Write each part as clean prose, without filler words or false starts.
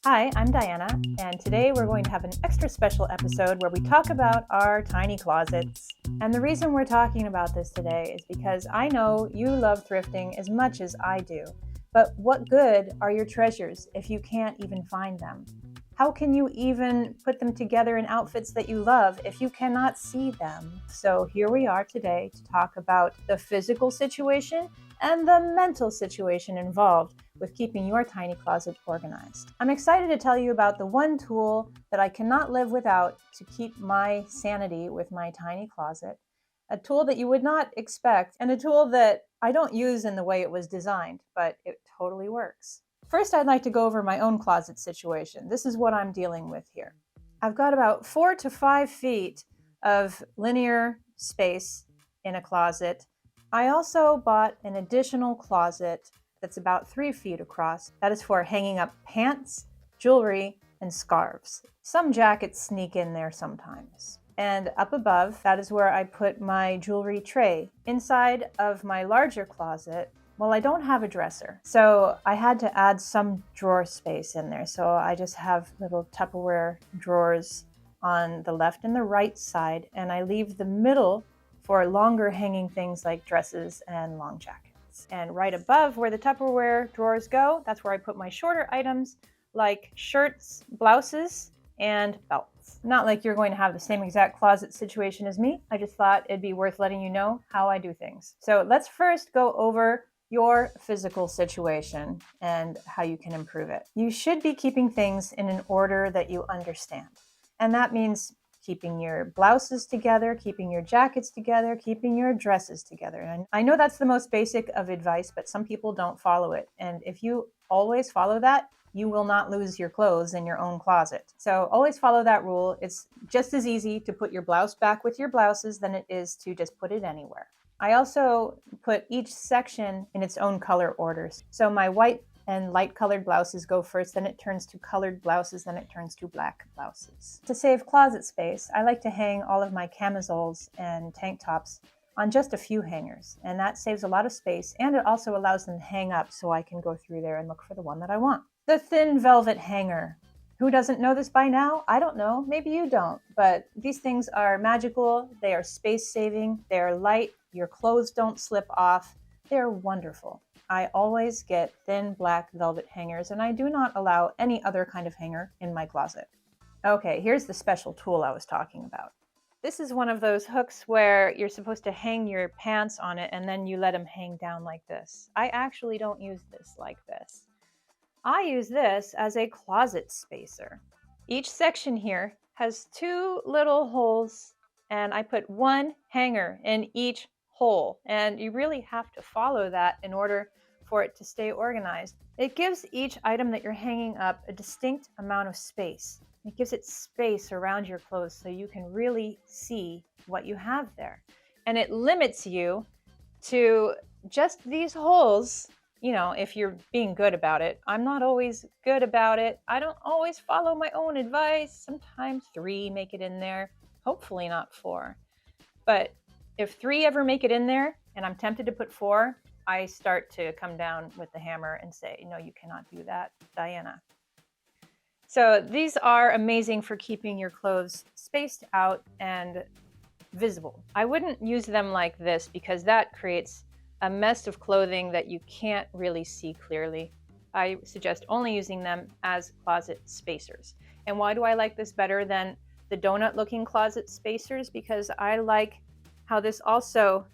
Hi, I'm Diana, and today we're going to have an extra special episode where we talk about our tiny closets. And the reason we're talking about this today is because I know you love thrifting as much as I do. But what good are your treasures if you can't even find them? How can you even put them together in outfits that you love if you cannot see them? So here we are today to talk about the physical situation and the mental situation involved with keeping your tiny closet organized. I'm excited to tell you about the one tool that I cannot live without to keep my sanity with my tiny closet, a tool that you would not expect, and a tool that I don't use in the way it was designed, but it totally works. First, I'd like to go over my own closet situation. This is what I'm dealing with here. I've got about 4 to 5 feet of linear space in a closet. I also bought an additional closet that's about 3 feet across. That is for hanging up pants, jewelry, and scarves. Some jackets sneak in there sometimes. And up above, that is where I put my jewelry tray. Inside of my larger closet, well, I don't have a dresser, so I had to add some drawer space in there. So I just have little Tupperware drawers on the left and the right side, and I leave the middle for longer hanging things like dresses and long jackets. And right above where the Tupperware drawers go, that's where I put my shorter items like shirts, blouses, and belts. Not like you're going to have the same exact closet situation as me. I just thought it'd be worth letting you know how I do things. So let's first go over your physical situation and how you can improve it. You should be keeping things in an order that you understand. And that means keeping your blouses together, keeping your jackets together, keeping your dresses together. And I know that's the most basic of advice, but some people don't follow it. And if you always follow that, you will not lose your clothes in your own closet. So always follow that rule. It's just as easy to put your blouse back with your blouses than it is to just put it anywhere. I also put each section in its own color orders. So my white and light colored blouses go first, then it turns to colored blouses, then it turns to black blouses. To save closet space, I like to hang all of my camisoles and tank tops on just a few hangers, and that saves a lot of space, and it also allows them to hang up so I can go through there and look for the one that I want. The thin velvet hanger. Who doesn't know this by now? I don't know. Maybe you don't. But these things are magical. They are space-saving. They are light. Your clothes don't slip off. They're wonderful. I always get thin black velvet hangers, and I do not allow any other kind of hanger in my closet. Okay, here's the special tool I was talking about. This is one of those hooks where you're supposed to hang your pants on it, and then you let them hang down like this. I actually don't use this like this. I use this as a closet spacer. Each section here has 2 little holes, and I put 1 hanger in each hole. And you really have to follow that in order for it to stay organized. It gives each item that you're hanging up a distinct amount of space. It gives it space around your clothes so you can really see what you have there. And it limits you to just these holes. You know, if you're being good about it. I'm not always good about it. I don't always follow my own advice. Sometimes 3 make it in there, hopefully not 4. But if 3 ever make it in there and I'm tempted to put 4, I start to come down with the hammer and say, no, you cannot do that, Diana. So these are amazing for keeping your clothes spaced out and visible. I wouldn't use them like this because that creates a mess of clothing that you can't really see clearly. I suggest only using them as closet spacers. And why do I like this better than the donut-looking closet spacers? Because I like how this also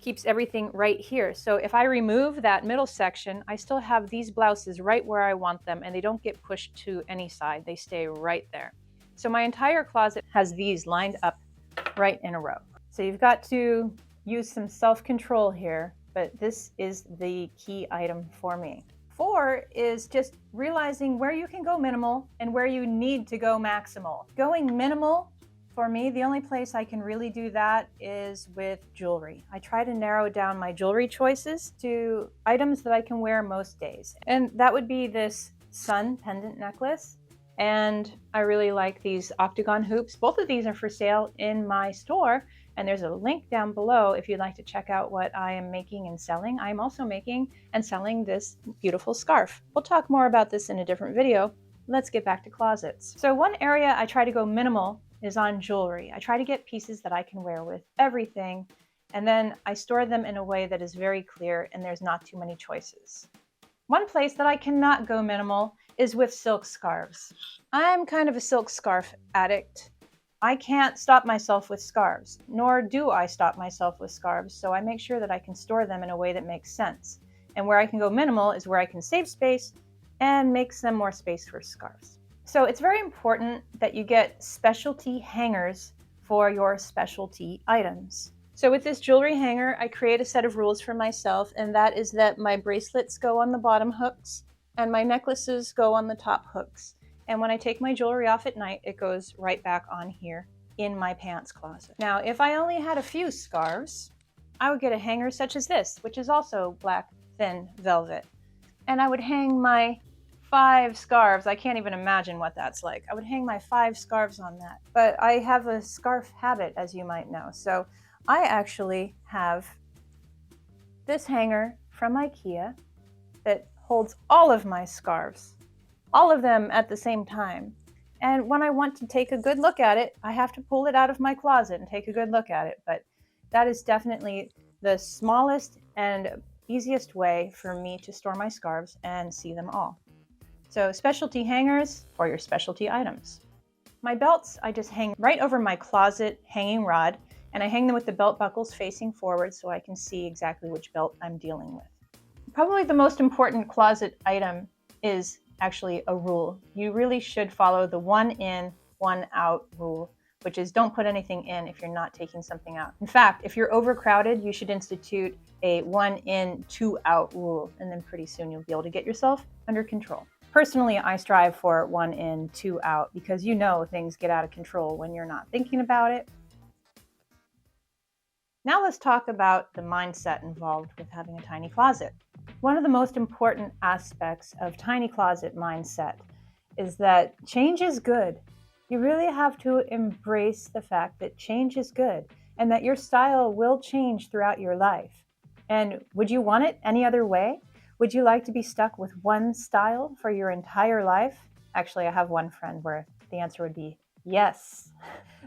keeps everything right here. So if I remove that middle section, I still have these blouses right where I want them, and they don't get pushed to any side. They stay right there. So my entire closet has these lined up right in a row. So you've got to use some self-control here, but this is the key item for me. 4 is just realizing where you can go minimal and where you need to go maximal. Going minimal, for me, the only place I can really do that is with jewelry. I try to narrow down my jewelry choices to items that I can wear most days. And that would be this sun pendant necklace. And I really like these octagon hoops. Both of these are for sale in my store. And there's a link down below if you'd like to check out what I am making and selling. I'm also making and selling this beautiful scarf. We'll talk more about this in a different video let's get back to closets. So one area I try to go minimal is on jewelry. I try to get pieces that I can wear with everything, and then I store them in a way that is very clear and there's not too many choices. One place that I cannot go minimal is with silk scarves. I'm kind of a silk scarf addict. I can't stop myself with scarves, nor do I stop myself with scarves, so I make sure that I can store them in a way that makes sense. And where I can go minimal is where I can save space and make some more space for scarves. So it's very important that you get specialty hangers for your specialty items. So with this jewelry hanger, I create a set of rules for myself, and that is that my bracelets go on the bottom hooks and my necklaces go on the top hooks. And when I take my jewelry off at night, it goes right back on here in my pants closet. Now, if I only had a few scarves, I would get a hanger such as this, which is also black thin velvet. And I would hang my 5 scarves. I can't even imagine what that's like. I would hang my 5 scarves on that. But I have a scarf habit, as you might know. So I actually have this hanger from IKEA that holds all of my scarves, all of them at the same time. And when I want to take a good look at it, I have to pull it out of my closet and take a good look at it. But that is definitely the smallest and easiest way for me to store my scarves and see them all. So specialty hangers for your specialty items. My belts, I just hang right over my closet hanging rod, and I hang them with the belt buckles facing forward so I can see exactly which belt I'm dealing with. Probably the most important closet item is actually a rule. You really should follow the 1 in, 1 out rule, which is don't put anything in if you're not taking something out. In fact, if you're overcrowded, you should institute a 1 in, 2 out rule, and then pretty soon you'll be able to get yourself under control. Personally, I strive for 1 in, 2 out because you know things get out of control when you're not thinking about it. Now let's talk about the mindset involved with having a tiny closet. One of the most important aspects of tiny closet mindset is that change is good. You really have to embrace the fact that change is good and that your style will change throughout your life. And would you want it any other way? Would you like to be stuck with one style for your entire life? Actually, I have one friend where the answer would be yes.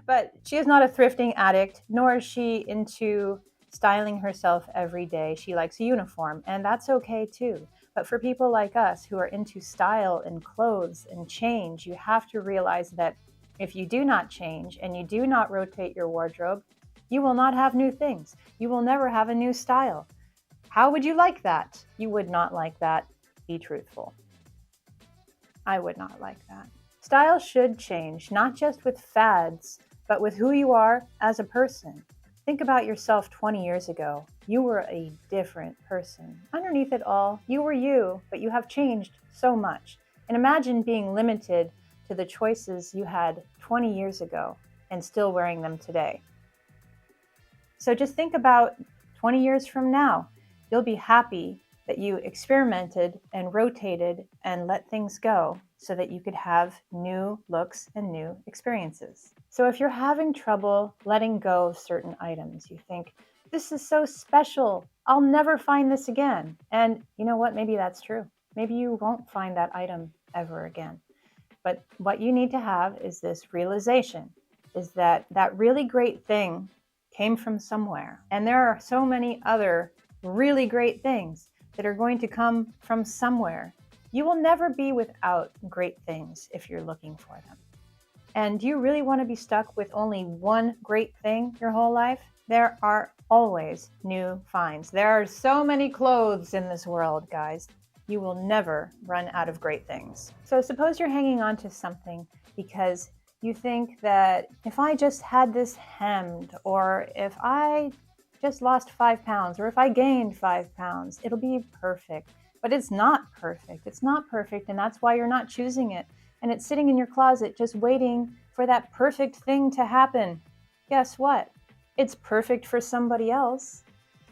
But she is not a thrifting addict, nor is she into styling herself every day. She likes a uniform, and that's okay too. But for people like us who are into style and clothes and change, you have to realize that if you do not change and you do not rotate your wardrobe, you will not have new things. You will never have a new style. How would you like that? You would not like that. Be truthful. I would not like that. Style should change, not just with fads, but with who you are as a person. Think about yourself 20 years ago. You were a different person. Underneath it all, you were you, but you have changed so much. And imagine being limited to the choices you had 20 years ago and still wearing them today. So just think about 20 years from now. You'll be happy that you experimented and rotated and let things go so that you could have new looks and new experiences. So if you're having trouble letting go of certain items, you think, this is so special, I'll never find this again. And you know what? Maybe that's true. Maybe you won't find that item ever again. But what you need to have is this realization, is that that really great thing came from somewhere. And there are so many other really great things that are going to come from somewhere. You will never be without great things if you're looking for them. And do you really want to be stuck with only one great thing your whole life? There are always new finds. There are so many clothes in this world, guys. You will never run out of great things. So suppose you're hanging on to something because you think that if I just had this hemmed, or if I just lost 5 pounds, or if I gained 5 pounds, it'll be perfect. But it's not perfect. It's not perfect, and that's why you're not choosing it. And it's sitting in your closet just waiting for that perfect thing to happen. Guess what? It's perfect for somebody else.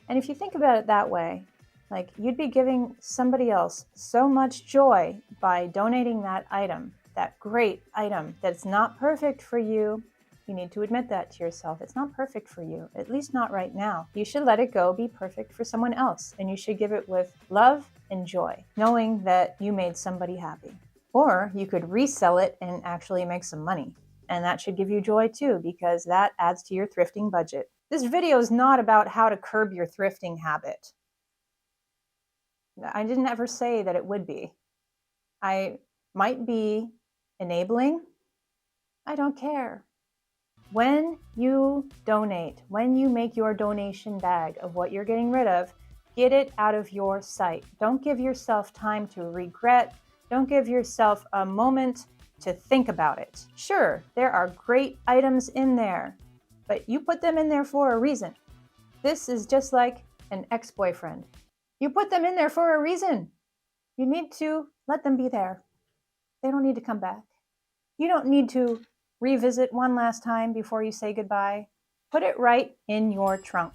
And if you think about it that way, like you'd be giving somebody else so much joy by donating that item, that great item that's not perfect for you. You need to admit that to yourself. It's not perfect for you, at least not right now. You should let it go be perfect for someone else, and you should give it with love and joy, knowing that you made somebody happy. Or you could resell it and actually make some money. And that should give you joy too, because that adds to your thrifting budget. This video is not about how to curb your thrifting habit. I didn't ever say that it would be. I might be enabling. I don't care. When you donate, when you make your donation bag of what you're getting rid of, get it out of your sight. Don't give yourself time to regret. Don't give yourself a moment to think about it. Sure, there are great items in there, but you put them in there for a reason. This is just like an ex-boyfriend. You put them in there for a reason. You need to let them be there. They don't need to come back. You don't need to revisit one last time before you say goodbye. Put it right in your trunk.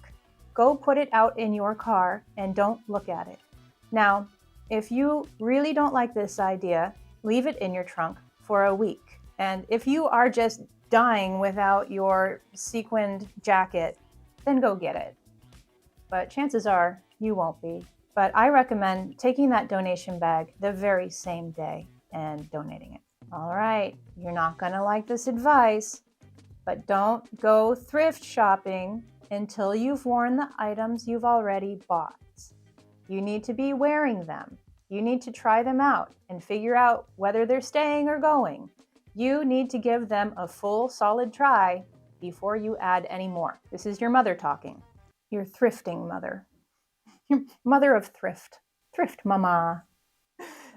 Go put it out in your car and don't look at it. Now, if you really don't like this idea, leave it in your trunk for a week. And if you are just dying without your sequined jacket, then go get it. But chances are you won't be. But I recommend taking that donation bag the very same day and donating it. All right, you're not gonna like this advice, but don't go thrift shopping until you've worn the items you've already bought. You need to be wearing them. You need to try them out and figure out whether they're staying or going. You need to give them a full, solid try before you add any more. This is your mother talking. Your thrifting mother. Mother of thrift. Thrift mama.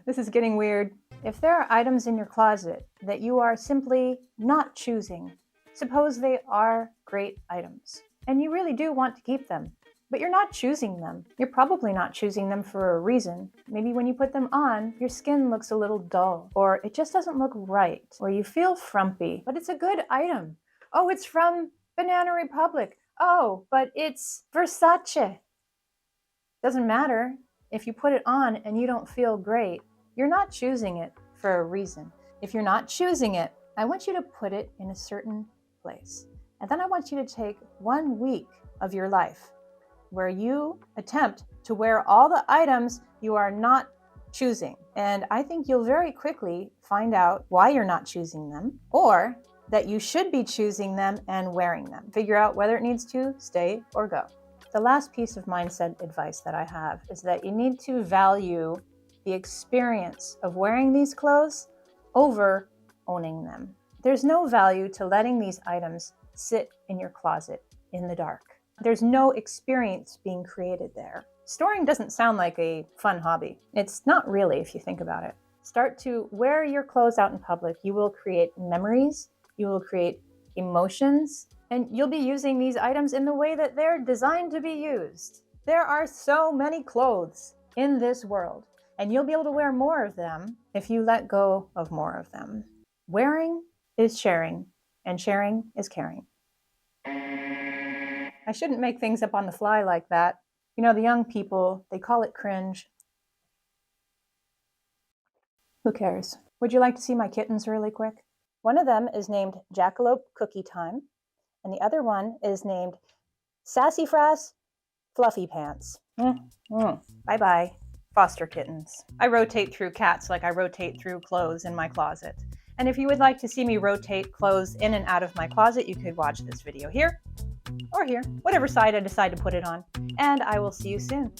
This is getting weird. If there are items in your closet that you are simply not choosing, suppose they are great items, and you really do want to keep them, but you're not choosing them. You're probably not choosing them for a reason. Maybe when you put them on, your skin looks a little dull, or it just doesn't look right, or you feel frumpy, but it's a good item. Oh, it's from Banana Republic. Oh, but it's Versace. Doesn't matter. If you put it on and you don't feel great, you're not choosing it for a reason. If you're not choosing it, I want you to put it in a certain place. And then I want you to take 1 week of your life where you attempt to wear all the items you are not choosing. And I think you'll very quickly find out why you're not choosing them, or that you should be choosing them and wearing them. Figure out whether it needs to stay or go. The last piece of mindset advice that I have is that you need to value the experience of wearing these clothes over owning them. There's no value to letting these items sit in your closet in the dark. There's no experience being created there. Storing doesn't sound like a fun hobby. It's not really, if you think about it. Start to wear your clothes out in public. You will create memories, you will create emotions, and you'll be using these items in the way that they're designed to be used. There are so many clothes in this world, and you'll be able to wear more of them if you let go of more of them. Wearing is sharing, and sharing is caring. I shouldn't make things up on the fly like that. You know, the young people, they call it cringe. Who cares? Would you like to see my kittens really quick? One of them is named Jackalope Cookie Time, and the other one is named Sassafras Fluffy Pants. Bye-bye, foster kittens. I rotate through cats like I rotate through clothes in my closet. And if you would like to see me rotate clothes in and out of my closet, you could watch this video here or here, whatever side I decide to put it on. And I will see you soon.